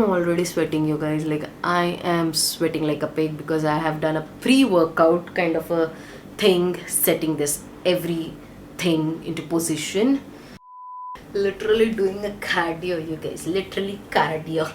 I'm already sweating, you guys. Like, I am sweating like a pig because I have done a pre-workout kind of a thing, setting this everything into position. Literally doing a cardio, you guys. Literally cardio.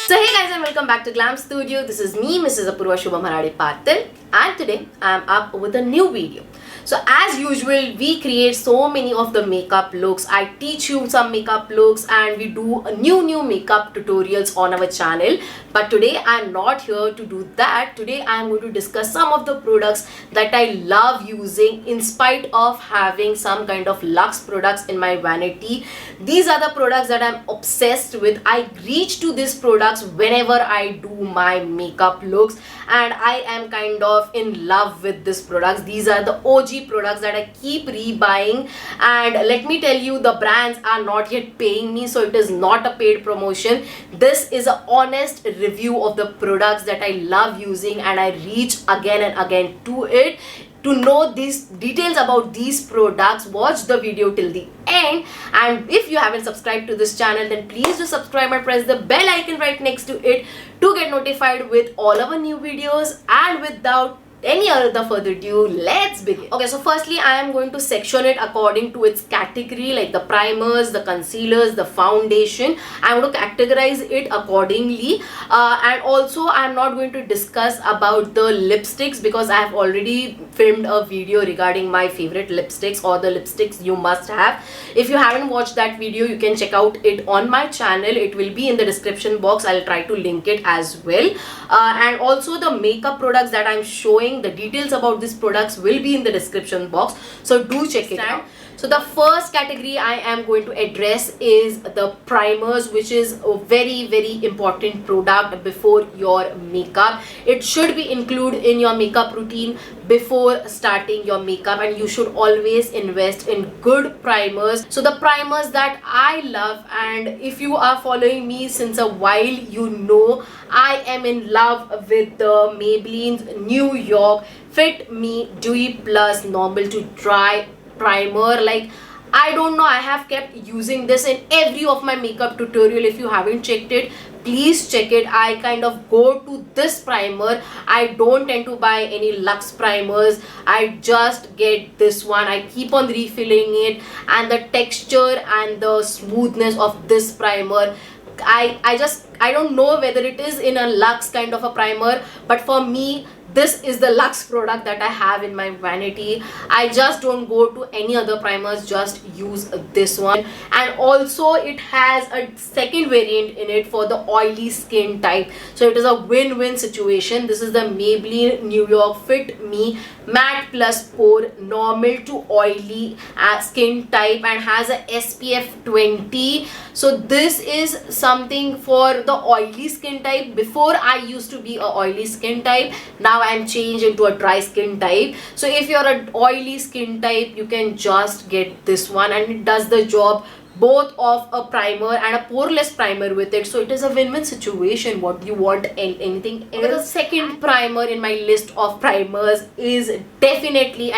So hey guys, and welcome back to Glam Studio. This is me, Mrs. Apurva Shubham Harade Patil, and today I am up with a new video. So as usual, we create so many of the makeup looks. I teach you some makeup looks and we do a new makeup tutorials on our channel. But today I am not here to do that. Today I am going to discuss some of the products that I love using in spite of having some kind of luxe products in my vanity. These are the products that I'm obsessed with. I reach to these products whenever I do my makeup looks, and I am kind of in love with these products. These are the OG products that I keep rebuying, and let me tell you, the brands are not yet paying me, so it is not a paid promotion. This is an honest review of the products that I love using, and I reach again and again to it. To know these details about these products, watch the video till the end, and if you haven't subscribed to this channel, then please do subscribe and press the bell icon right next to it to get notified with all our new videos. And without any other further ado, let's begin. Okay, so firstly I am going to section it according to its category, like the primers, the concealers, the foundation. I'm going to categorize it accordingly, and also I'm not going to discuss about the lipsticks because I have already filmed a video regarding my favorite lipsticks or the lipsticks you must have. If you haven't watched that video, you can check out it on my channel. It will be in the description box. I'll try to link it as well, and also the makeup products that I'm showing, the details about these products will be in the description box, so do check it out. So the first category I am going to address is the primers, which is a very important product before your makeup. It should be included in your makeup routine before starting your makeup, and you should always invest in good primers. So the primers that I love, and if you are following me since a while, you know I am in love with the Maybelline's New York Fit Me Dewy+ Normal to Dry primer. Like, I don't know, I have kept using this in every of my makeup tutorial. If you haven't checked it, please check it. I kind of go to this primer. I don't tend to buy any luxe primers. I just get this one. I keep on refilling it, and the texture and the smoothness of this primer, I don't know whether it is in a luxe kind of a primer, but for me this is the luxe product that I have in my vanity. I just don't go to any other primers, just use this one. And also it has a second variant in it for the oily skin type, so it is a win-win situation. This is the Maybelline New York Fit Me Matte Plus Pore Normal to Oily skin type, and has a SPF 20. So this is something for the oily skin type. Before I used to be a oily skin type, now I am changed into a dry skin type. So if you're an oily skin type, you can just get this one, and it does the job both of a primer and a poreless primer with it. So it is a win-win situation. What do you want? Anything else? The second primer in my list of primers is definitely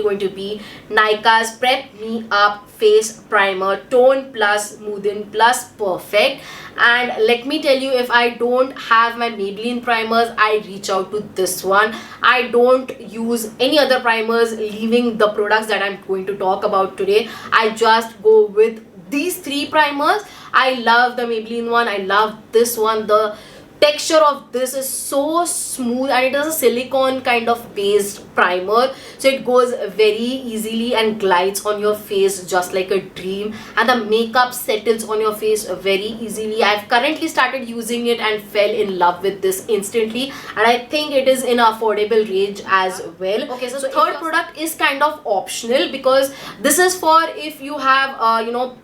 going to be Nykaa's Prep Me Up Face Primer, Tone Plus Smoothen Plus Perfect. And let me tell you, if I don't have my Maybelline primers, I reach out to this one. I don't use any other primers, leaving the products that I'm going to talk about today. I just go with these three primers. I love the Maybelline one. I love this one. The texture of this is so smooth, and it is a silicone kind of based primer, so it goes very easily and glides on your face just like a dream, and the makeup settles on your face very easily. I've currently started using it and fell in love with this instantly, and I think it is in an affordable range as well. Okay, so third product is kind of optional because this is for if you have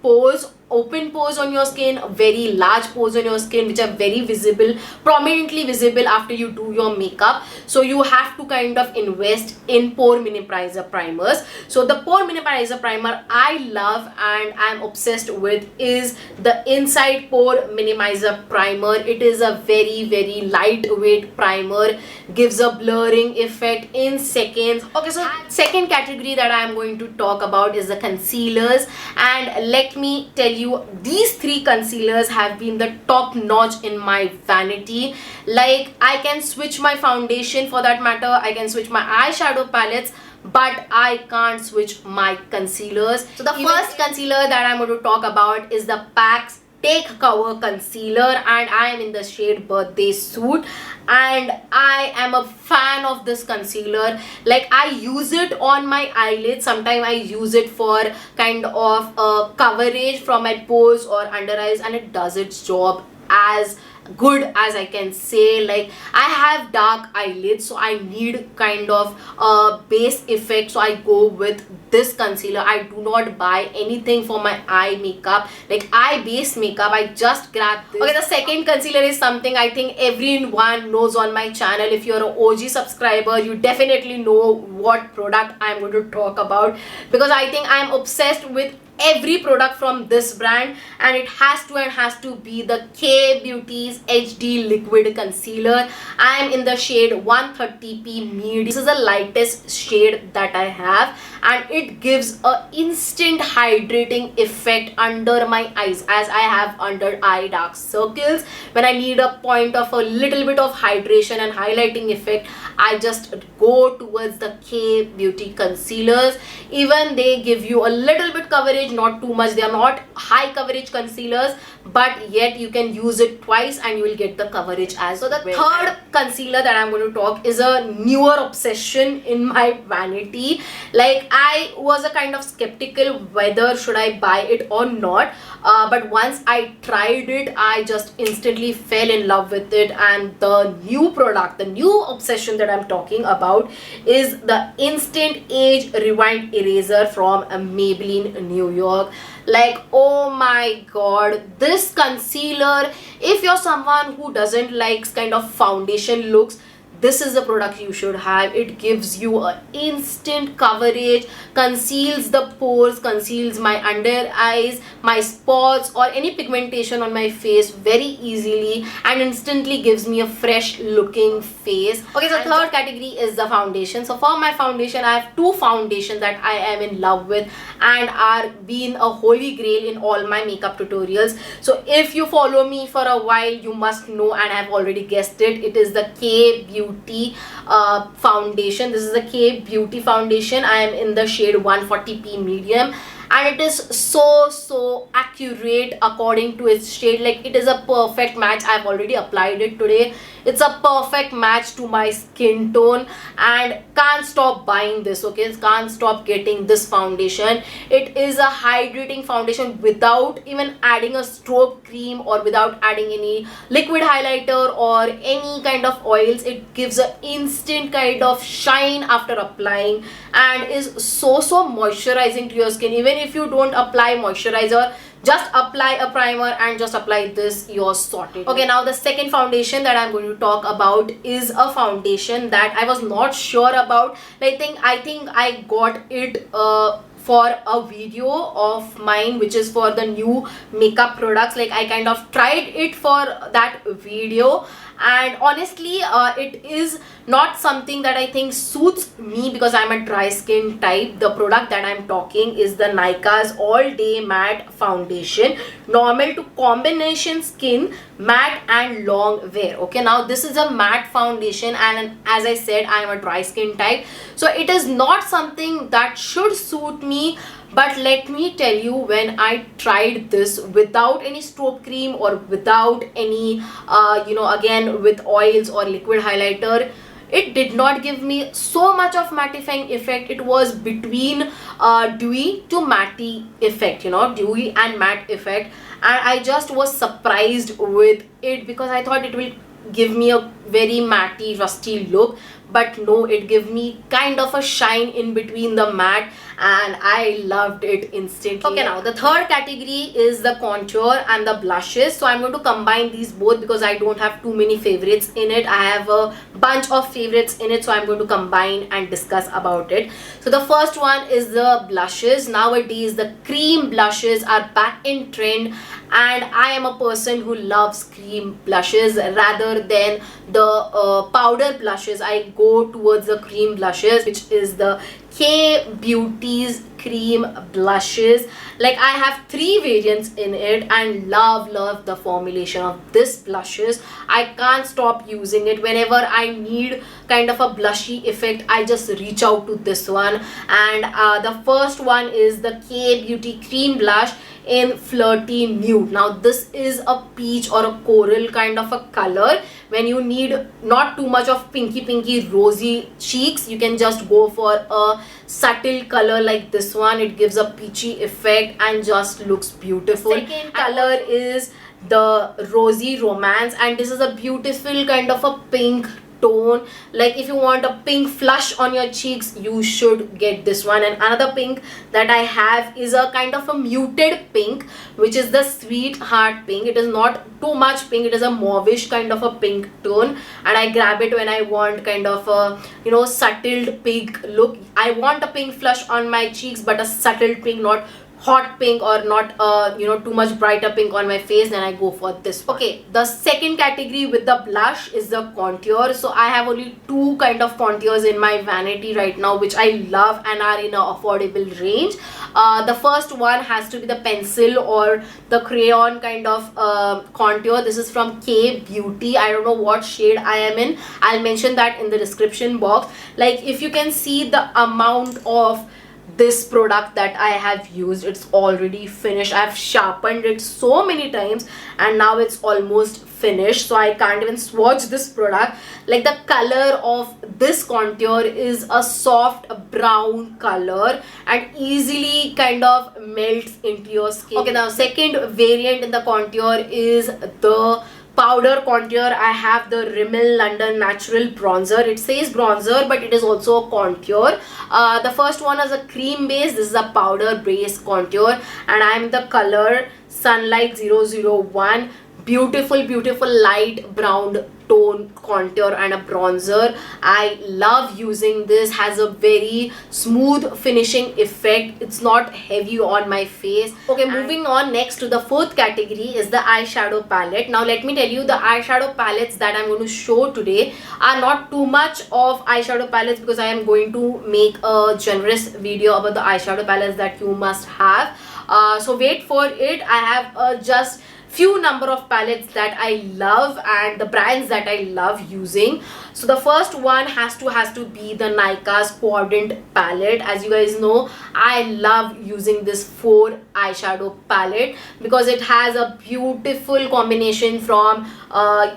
pores open pores on your skin, very large pores on your skin, which are very visible, prominently visible after you do your makeup. So you have to kind of invest in pore minimizer primers. So the pore minimizer primer I love and I'm obsessed with is the Inside Pore Minimizer Primer. It is a very lightweight primer, gives a blurring effect in seconds. Okay, so second category that I am going to talk about is the concealers, and let me tell you, these three concealers have been the top notch in my vanity. Like, I can switch my foundation, for that matter I can switch my eyeshadow palettes, but I can't switch my concealers. So the first concealer that I'm going to talk about is the PAC's Take Cover Concealer, and I am in the shade Birthday Suit, and I am a fan of this concealer. Like, I use it on my eyelids, sometimes I use it for kind of coverage from my pores or under eyes, and it does its job as good as I can say. Like, I have dark eyelids, so I need kind of a base effect, so I go with this concealer. I do not buy anything for my eye makeup, like eye base makeup. I just grab this. Okay, the second concealer is something I think everyone knows on my channel. If you're an OG subscriber, you definitely know what product I'm going to talk about, because I think I'm obsessed with every product from this brand, and it has to be the K Beauty's HD Liquid Concealer. I am in the shade 130p medium. This is the lightest shade that I have, and it gives a instant hydrating effect under my eyes, as I have under eye dark circles. When I need a point of a little bit of hydration and highlighting effect, I just go towards the K Beauty concealers. Even they give you a little bit coverage, not too much. They are not high coverage concealers, but yet you can use it twice and you will get the coverage as well. So the third concealer that I'm going to talk is a newer obsession in my vanity. Like, I was a kind of skeptical whether should I buy it or not, but once I tried it, I just instantly fell in love with it. And the new product, the new obsession that I'm talking about is the Instant Age Rewind Eraser from Maybelline New York. Like, oh my god, this concealer, if you're someone who doesn't like kind of foundation looks, this is the product you should have. It gives you an instant coverage, conceals the pores, conceals my under eyes, my spots or any pigmentation on my face very easily, and instantly gives me a fresh looking face. Okay, so third category is the foundation. So for my foundation, I have two foundations that I am in love with and are being a holy grail in all my makeup tutorials. So if you follow me for a while, you must know, and I have already guessed it, it is the K Beauty foundation. This is the K Beauty foundation. I am in the shade 140p medium, and it is so accurate according to its shade. Like, it is a perfect match. I've already applied it today. It's a perfect match to my skin tone, and can't stop buying this. Okay, can't stop getting this foundation. It is a hydrating foundation without even adding a strobe cream or without adding any liquid highlighter or any kind of oils. It gives an instant kind of shine after applying, and is so moisturizing to your skin. Even if you don't apply moisturizer, just apply a primer and just apply this, you're sorted. Okay, now the second foundation that I'm going to talk about is a foundation that I was not sure about. I think I got it for a video of mine, which is for the new makeup products. Like, I kind of tried it for that video, and honestly it is not something that I think suits me because I'm a dry skin type. The product that I'm talking is the Nykaa's All Day Matte Foundation, normal to combination skin, matte and long wear. Okay, now this is a matte foundation, and as I said, I am a dry skin type, so it is not something that should suit me. But let me tell you, when I tried this without any strobe cream or without any again with oils or liquid highlighter, it did not give me so much of mattifying effect. It was between dewy to matte effect, dewy and matte effect, and I just was surprised with it because I thought it will give me a very matte rusty look, but no, it gave me kind of a shine in between the matte, and I loved it instantly. Okay, now the third category is the contour and the blushes. So I'm going to combine these both because I don't have too many favorites in it. I have a bunch of favorites in it, so I'm going to combine and discuss about it. So the first one is the blushes. Nowadays the cream blushes are back in trend, and I am a person who loves cream blushes rather than the powder blushes. I go towards the cream blushes, which is the K Beauty's cream blushes. Like, I have 3 variants in it and love the formulation of this blushes. I can't stop using it. Whenever I need kind of a blushy effect, I just reach out to this one. And the first one is the K Beauty cream blush in Flirty Nude. Now this is a peach or a coral kind of a color. When you need not too much of pinky rosy cheeks, you can just go for a subtle color like this one. It gives a peachy effect and just looks beautiful. Second color is the Rosy Romance, and this is a beautiful kind of a pink tone. Like, if you want a pink flush on your cheeks, you should get this one. And another pink that I have is a kind of a muted pink, which is the Sweetheart pink. It is not too much pink, it is a mauvish kind of a pink tone, and I grab it when I want kind of a, you know, subtle pink look. I want a pink flush on my cheeks, but a subtle pink, not hot pink or not you know, too much brighter pink on my face. Then I go for this one. Okay, the second category with the blush is the contour. So I have only 2 kind of contours in my vanity right now, which I love and are in an affordable range. The first one has to be the pencil or the crayon kind of contour. This is from K Beauty. I don't know what shade I am in. I'll mention that in the description box. Like, if you can see the amount of this product that I have used, it's already finished. I've sharpened it so many times and now it's almost finished, so I can't even swatch this product. Like, the color of this contour is a soft brown color and easily kind of melts into your skin. Okay, now second variant in the contour is the powder contour. I have the Rimmel London Natural Bronzer. It says bronzer, but it is also a contour. The first one is a cream base. This is a powder base contour, and I'm the color Sunlight 001. Beautiful light brown tone contour and a bronzer. I love using this. Has a very smooth finishing effect. It's not heavy on my face. Okay, moving on, next to the fourth category is the eyeshadow palette. Now let me tell you, the eyeshadow palettes that I'm going to show today are not too much of eyeshadow palettes, because I am going to make a generous video about the eyeshadow palettes that you must have. So wait for it. I have just few number of palettes that I love and the brands that I love using. So the first one has to be the Nykaa's Quadrant palette. As you guys know, I love using this 4 eyeshadow palette because it has a beautiful combination from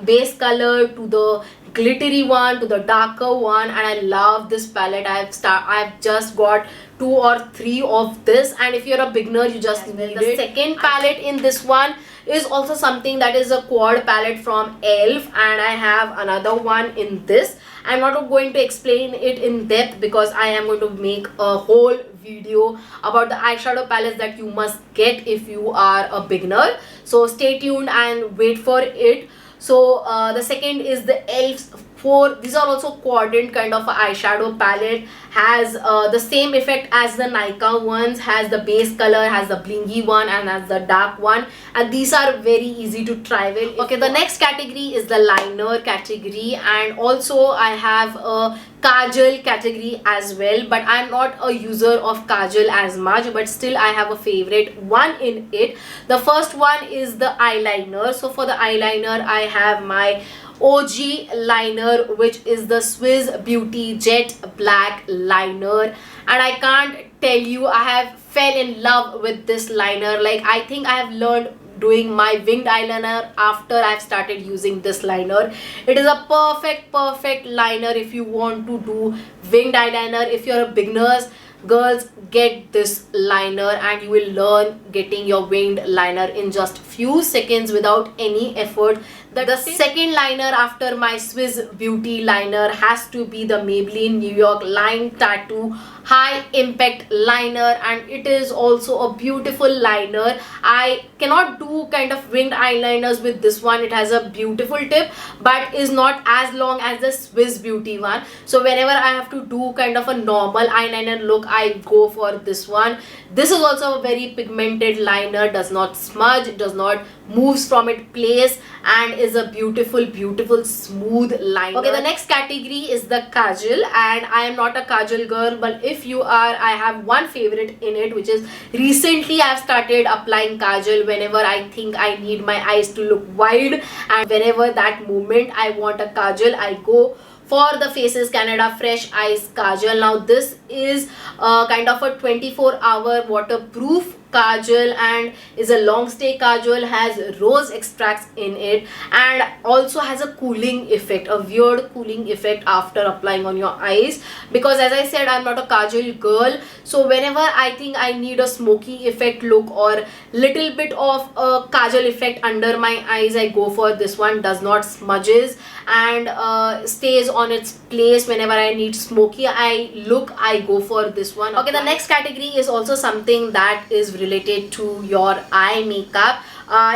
base color to the glittery one to the darker one, and I love this palette. I've just got 2 or 3 of this, and if you're a beginner, you just need it. The second palette in this one is also something that is a quad palette from e.l.f, and I have another one in this. I'm not going to explain it in depth because I am going to make a whole video about the eyeshadow palettes that you must get if you are a beginner. So stay tuned and wait for it. So the second is the e.l.f's 4. These are also quadrant kind of a eyeshadow palette. Has the same effect as the Nykaa ones. Has the base color, has the blingy one, and has the dark one. And these are very easy to try with. Okay, the next category is the liner category, and also I have a kajal category as well, but I'm not a user of kajal as much, but still I have a favorite one in it. The first one is the eyeliner. So for the eyeliner, I have my OG liner, which is the Swiss Beauty Jet Black liner, and I can't tell you, I have fell in love with this liner. Like, I think I have learned doing my winged eyeliner after I've started using this liner. It is a perfect liner if you want to do winged eyeliner. If you're a beginner, girls, get this liner and you will learn getting your winged liner in just few seconds without any effort. The second liner after my Swiss Beauty liner has to be the Maybelline New York Line Tattoo High Impact Liner, and it is also a beautiful liner. I cannot do kind of winged eyeliners with this one. It has a beautiful tip but is not as long as the Swiss Beauty one. So whenever I have to do kind of a normal eyeliner look, I go for this one. This is also a very pigmented liner, does not smudge, does not moves from its place, and is a beautiful smooth liner. Okay, the next category is the kajal, and I am not a kajal girl, but if you are, I have one favorite in it, which is recently I have started applying kajal whenever I think I need my eyes to look wide, and whenever that moment I want a kajal, I go for the Faces Canada Fresh Eyes Kajal. Now this is kind of a 24-hour waterproof kajal and is a long stay kajal, has rose extracts in it and also has a cooling effect, a weird cooling effect after applying on your eyes, because as I said, I'm not a kajal girl. So whenever I think I need a smoky effect look or little bit of a kajal effect under my eyes, I go for this one. Does not smudges and stays on its place. Whenever I need smoky eye look, I go for this one. Okay, the next category is also something that is related to your eye makeup.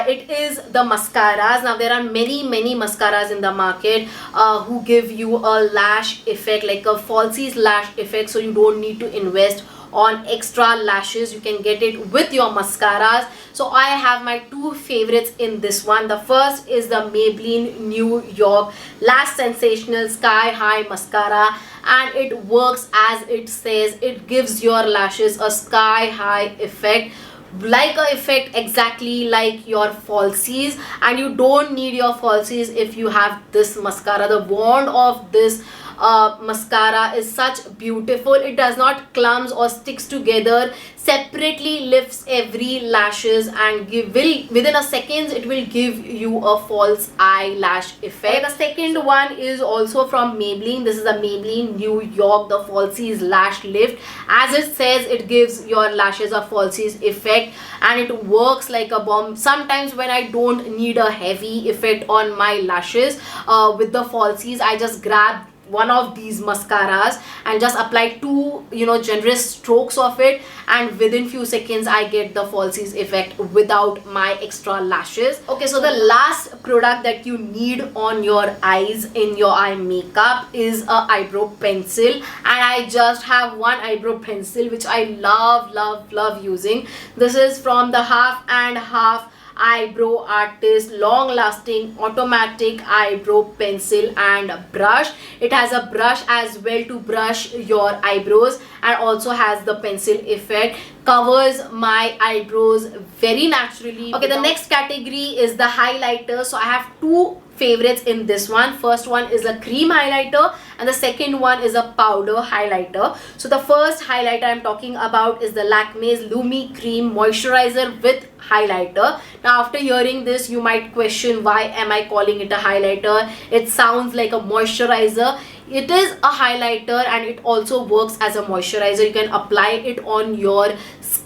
It is the mascaras. Now there are many mascaras in the market who give you a lash effect, like a falsies lash effect, so you don't need to invest on extra lashes. You can get it with your mascaras. So I have my two favorites in this one. The first is the Maybelline New York Lash Sensational Sky High Mascara, and it works as it says. It gives your lashes a sky high effect, like a effect exactly like your falsies, and you don't need your falsies if you have this mascara. The wand of this mascara is such beautiful. It does not clumps or sticks together, separately lifts every lashes and within a second it will give you a false eyelash effect. The second one is also from Maybelline. This is the Maybelline New York, the falsies lash lift. As it says, it gives your lashes a falsies effect and it works like a bomb. Sometimes when I don't need a heavy effect on my lashes with the falsies, I just grab one of these mascaras and just apply two generous strokes of it, and within few seconds I get the falsies effect without my extra lashes. Okay, so the last product that you need on your eyes in your eye makeup is a eyebrow pencil, and I just have one eyebrow pencil which I love using. This is from the Half and Half Eyebrow Artist Long Lasting Automatic Eyebrow Pencil and Brush. It has a brush as well to brush your eyebrows and also has the pencil effect. Covers my eyebrows very naturally. Okay, the next category is the highlighter. So I have two favorites in this one. First one is a cream highlighter and the second one is a powder highlighter. So the first highlighter I'm talking about is the Lakme's Lumi Cream Moisturizer with highlighter. Now after hearing this, you might question, why am I calling it a highlighter? It sounds like a moisturizer. It is a highlighter and it also works as a moisturizer. You can apply it on your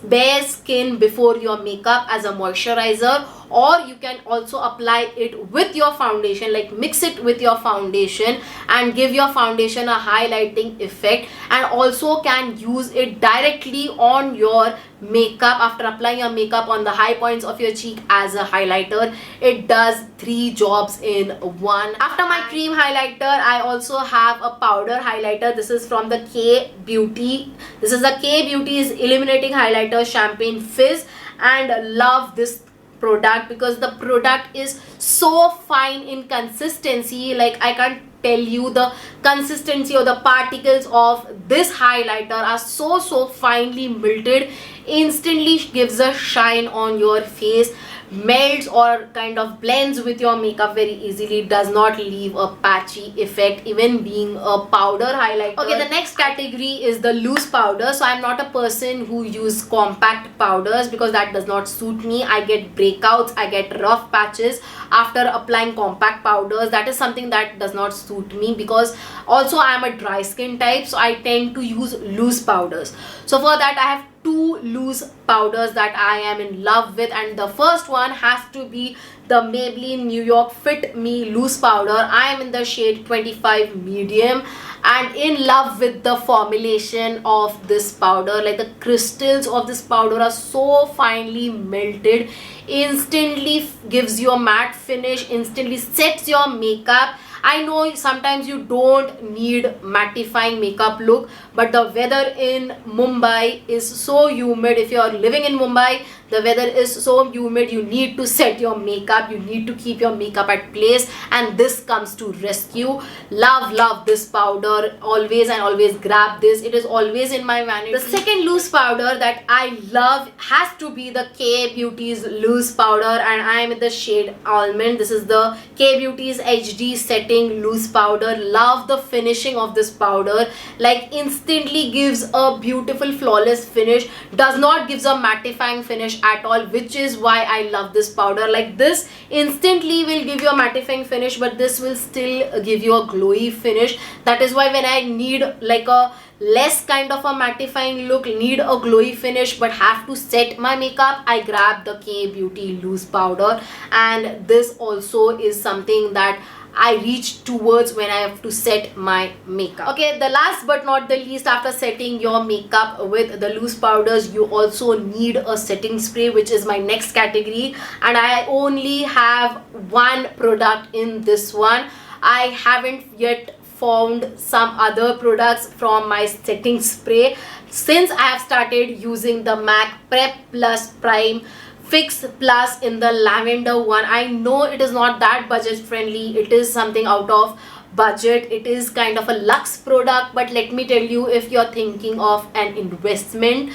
bare skin before your makeup as a moisturizer, or you can also apply it with your foundation, like mix it with your foundation and give your foundation a highlighting effect, and also can use it directly on your makeup after applying your makeup on the high points of your cheek as a highlighter. It does 3 jobs in one. After my cream highlighter, I also have a powder highlighter. This is from the K Beauty. This is the K Beauty's Illuminating Highlighter Champagne Fizz, and love this product because the product is so fine in consistency. Like, I can't tell you, the consistency or the particles of this highlighter are so finely melted instantly gives a shine on your face, melts or kind of blends with your makeup very easily, does not leave a patchy effect even being a powder highlighter. Okay, the next category is the loose powder. So I'm not a person who use compact powders because that does not suit me. I get breakouts, I get rough patches after applying compact powders. That is something that does not suit me because also I am a dry skin type, so I tend to use loose powders. So for that I have two loose powders that I am in love with, and the first one has to be the Maybelline New York Fit Me loose powder. I am in the shade 25 medium and in love with the formulation of this powder. Like, the crystals of this powder are so finely melted, instantly gives you a matte finish, instantly sets your makeup. I know sometimes you don't need mattifying makeup look, but the weather in Mumbai is so humid. If you are living in Mumbai, the weather is so humid, you need to set your makeup, you need to keep your makeup at place, and this comes to rescue. Love this powder, always and always grab this. It is always in my vanity. The second loose powder that I love has to be the K Beauty's loose powder, and I am in the shade Almond. This is the K Beauty's HD setting loose powder. Love the finishing of this powder. Like, instantly gives a beautiful flawless finish, does not gives a mattifying finish at all, which is why I love this powder. Like, this instantly will give you a mattifying finish, but this will still give you a glowy finish. That is why when I need like a less kind of a mattifying look, need a glowy finish but have to set my makeup, I grab the K Beauty loose powder. And this also is something that I reach towards when I have to set my makeup. Okay, the last but not the least, after setting your makeup with the loose powders, you also need a setting spray, which is my next category, and I only have one product in this one. I haven't yet found some other products from my setting spray since I have started using the MAC Prep Plus Prime Fix Plus in the lavender one. I know it is not that budget friendly, it is something out of budget, it is kind of a luxe product, but let me tell you, if you're thinking of an investment,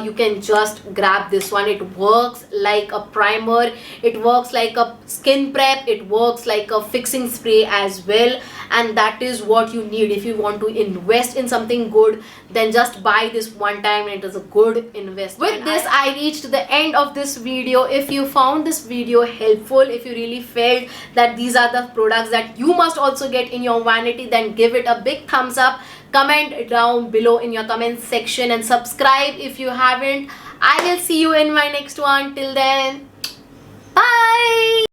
you can just grab this one. It works like a primer, it works like a skin prep, it works like a fixing spray as well, and that is what you need. If you want to invest in something good, then just buy this one time and it is a good investment. With this, I reached the end of this video. If you found this video helpful, if you really felt that these are the products that you must also get in your vanity, then give it a big thumbs up, comment down below in your comment section, and subscribe if you haven't. I will see you in my next one. Till then, bye.